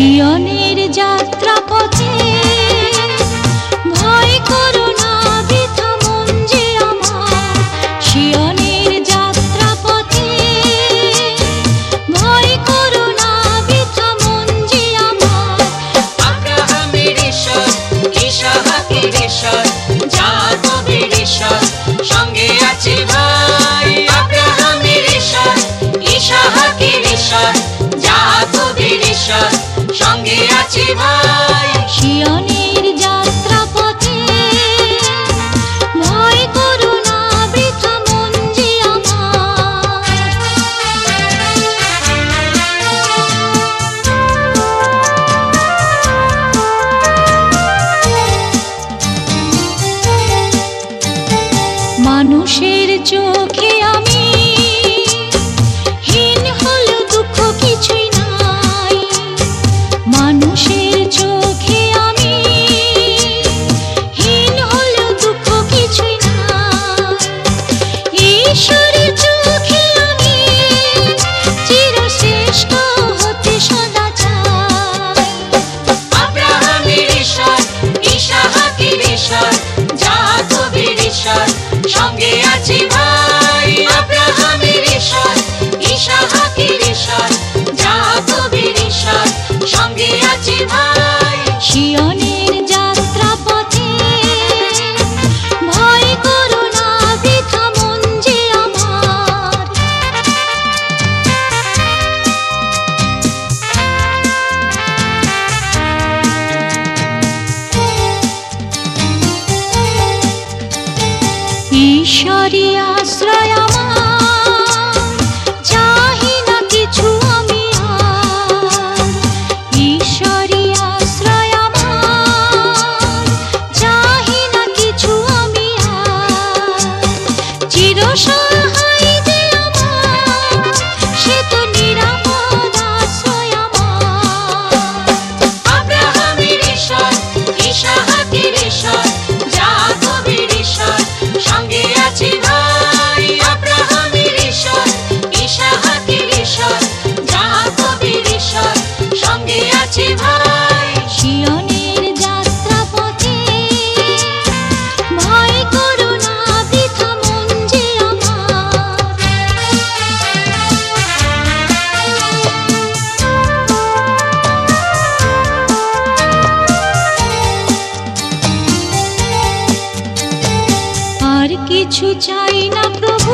সিয়নের যাত্রা পথে ভয় করো না বৃথা মন যে আমার। সিয়নের যাত্রা পথে ভয় করো না বৃথা মন যে আমার। আব্রাহামের ঈশ্বর, ইসহাকের ঈশ্বর, যাকবের ঈশ্বর, সঙ্গে আছে ভাই। আব্রাহামের ঈশ্বর, ইসহাকের ঈশ্বর, যাকবের ঈশ্বর, সঙ্গে আছে ভাই। সিয়নের যাত্রা পথে ভয় করো না বৃথা মন যে আমার। মানুষের চোখে আমি হীন হলেও দুঃখ কিছুই নাই। মানুষের চোখে আমি হীন হলেও দুঃখ কিছুই নাই। ঈশ্বরের চোখে আমি চিরশ্রেষ্ঠ হতে সদা চাই। আব্রাহামের ঈশ্বর, ইসহাকের ঈশ্বর, যাকবের ঈশ্বর, সঙ্গে আছে ভাই। আব্রাহামের ঈশ্বর, ইসহাকের ঈশ্বর, যাকবের ঈশ্বর, সঙ্গে আছে ভাই। সিয়নের যাত্রা পথে ভয় করো না বৃথা মন যে আমার। ঈশ্বরী আশ্রয় আমার, চাহি না কিছু আমি আর। ঈশ্বরী আশ্রয় আমার, চাহি না কিছু আমি আর। চিরসহায় যে আমার, সে তো নিরাপদ আশ্রয় আমার। আব্রাহামের ঈশ্বর, ইসহাকের ঈশ্বর, যাকবের ঈশ্বর, সঙ্গে আছে ভাই। আব্রাহামের ঈশ্বর, ইসহাকের ঈশ্বর, যাকবের ঈশ্বর, সঙ্গে আছে ভাই। সিয়নের যাত্রা পথে ভয় করো না বৃথা মন যে আমার। আর কিছু চাই না প্রভু,